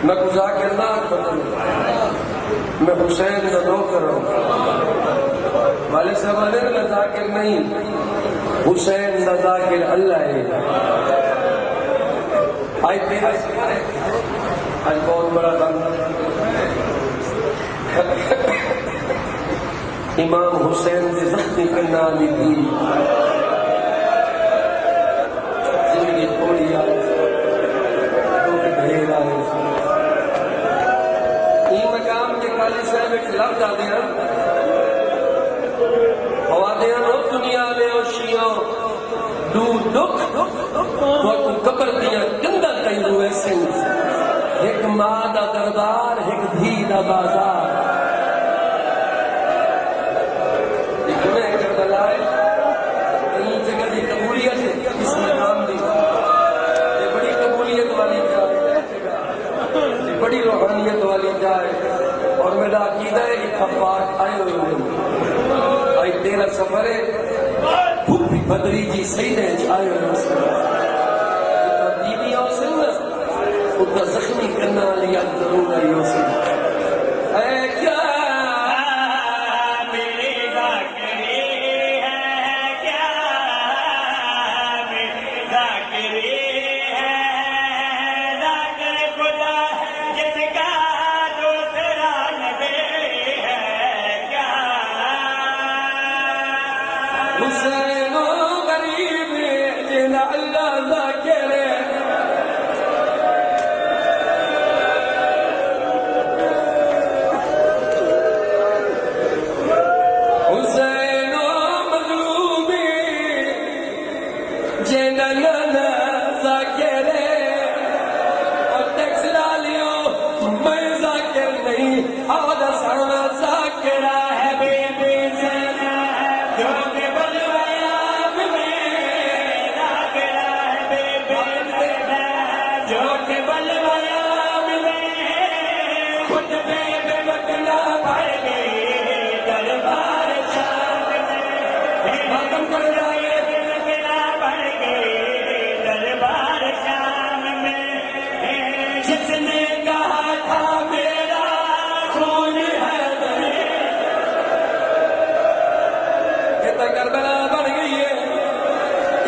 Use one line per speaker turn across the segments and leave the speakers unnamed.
मैं गुजा के ना बदल, मैं हुसैन का नौकर हूँ। वाले साहब ने मैं जाकिर नहीं, हुसैन का जाकिर अल्लाह है। आज तेरा आज बहुत बड़ा काम। इमाम हुसैन से जख्मी करना लिखी जिंदगी थोड़ी आए ढेर आए। मकाम के काली साहब एक लफ्ज आते हैं हवादे नो दुनिया दे शिया दू दुख कबर दिया कंधा कई हुए सिंह। एक मां का दरबार, एक धी का बाजार। कई जगह की कबूलियत इस मकाम की बड़ी कबूलियत वाली जाए, बड़ी रूहानियत वाली जाए। और मेरा अकीदा है कि खपाट आए हुए आज तेरा सफर है भूपी बदरी जी सही ने आए हुए दीदी उतना जख्मी करना लिया जरूर आई हो क्या हुसैनो गरीब जिना अल्लाह ज़ाकिर हुसैनो मज़लूमी जिना अल्लाह ज़ाकिर। और टैक्स डालियो मैं ज़ाकिर नहीं और सारा ज़ाकिरा है बेबी ज़ैना जो जिसने कहा था मेरा खून है ये तो करबला बन गई है।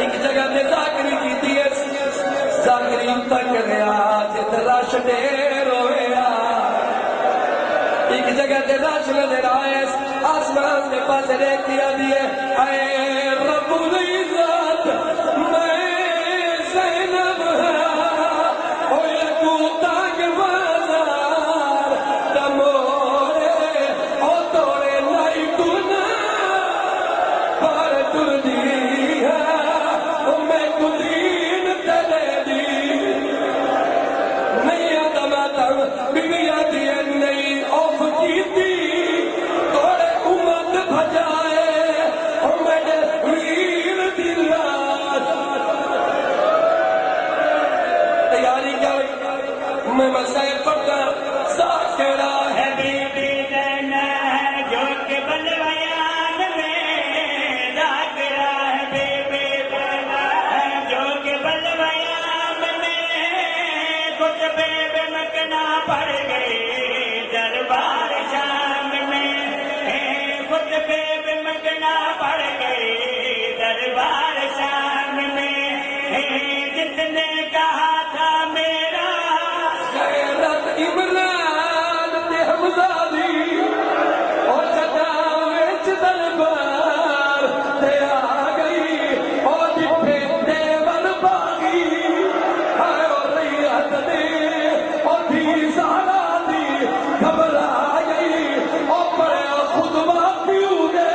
एक जगह पे जाकरी की थी जाकरी तक गया लाश ढेर होया। एक जगह पे लाश नजर आए आसमान के पास लेके आ दिए आए रब्बुल इज्जत मैं ज़ैनब मैं मसाए पढ़ा ज़ाकिरा है बीबी ज़ैना जो के बलवायान में ज़ाकिरा है बीबी ज़ैना जो के बलवायान में कुछ बेबे मकना पड़ गई दरबार शाम में। कुछ बेबे मकना पड़ गई दरबार शाम में। जितने कहा था मेरा इमरान ने हमजादी और चटावेच दरबार ते आ गई और जिथे देवर बागी हाय और रैयत ने और धी सारा दी घबरा गई और पढ़ा खुतबा क्यों दे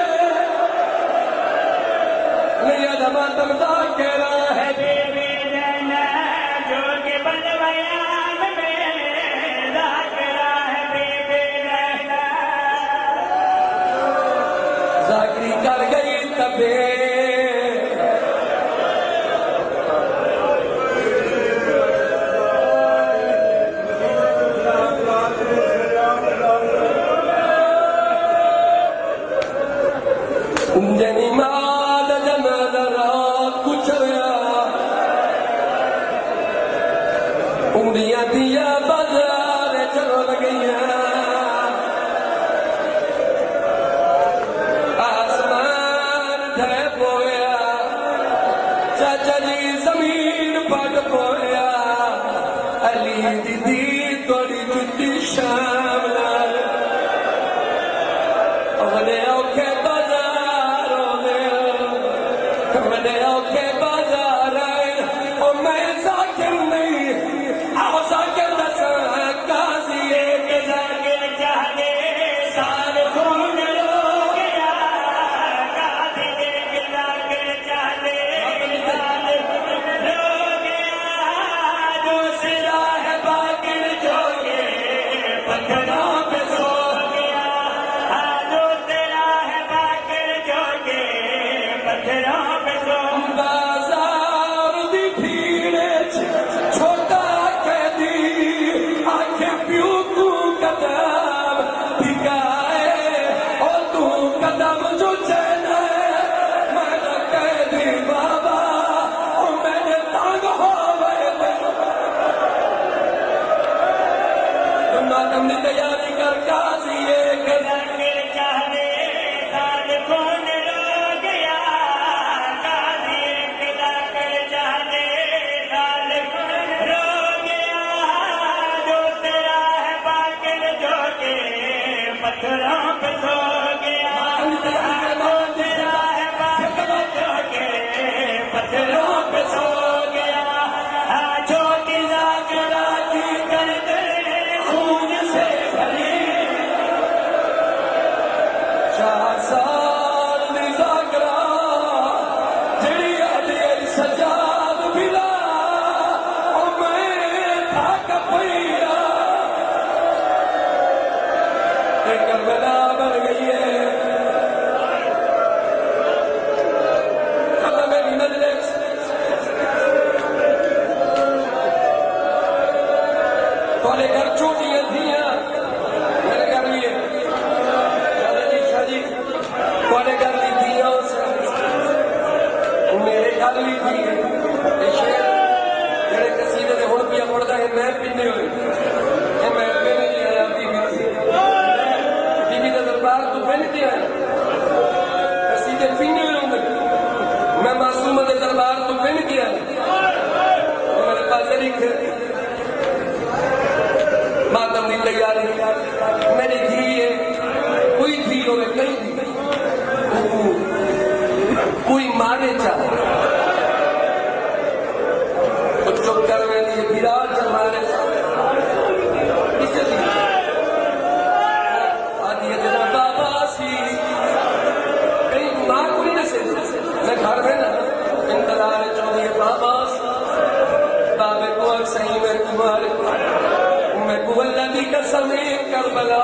नैया जमा तमजा कह रहा है बेबी ज़ैना जो के बलवायान में ज़ाकिरा है बेबी ज़ैना। ज़ाकिरी कर गई तबे जनी माल जमल रात कुछ उंगलियां दिया बजा दी थोड़ी जुती शाम अवले औखे बाजारों में अवले औखे बाजार ओ मैं जाकिर नहीं आओ जाकिर दसा काजी एक जाकिर चाहे साल खून रो गया काजी एक जाकिर चाहे साल रो गया दूसरा है बाकिर जो ये पत्थरों पे सो गया जो तेरा है बाकिर जो ये पत्थरों पे सो बाजार दी भीड़ छोटा कैदी आंखें प्यू तू कदम दिखाए और तू कदम जो चैन है मैं तो कैदी बाबा और मैंने तंग हो गए मातम की तैयारी कर काजी एक जाकिर चाहे साल कौन रो गया काजी एक जाकिर चाहे साल कौन रो गया जो तेरा है बाकिर जो के पत्थरों पे सो गया जो तेरा है बाकिर जो के पत्थरों पे सो गया जो तेरा गला की कर खून से भरी 4 साल दी जागरा जिहड़ी अली सजाद बिला ओ मैं थक पईया ते करबला बन गई है खत्म मेरी मजलिस थोड़े घर छोटियां थियां मेरे घर भी है चलो जी शाह जी थोड़े घर भी थियां मेरे घर भी थी ये शेर जेड़े कसीदे दे हुण पिया पढ़दा है मैं पिन्ने होए ये मैं पिन नहीं आया बीबी दे दरबार तू पिन नहीं आया कसीदे पिन्ने होंगे मैं मासूम दे दरबार तू पिन गया मेरे पास लिख मातम की तैयारी मेरी धी है कोई धी हो कहीं कोई मारे चाह तो चुप कर रहे विराट मारे बाबा सी कहीं मां को नहीं दसे मैं घर में ना इंतजार चौधरी बाबा बाबे को सही में तुम्हारे मैं कुल्ला दी कसम करबला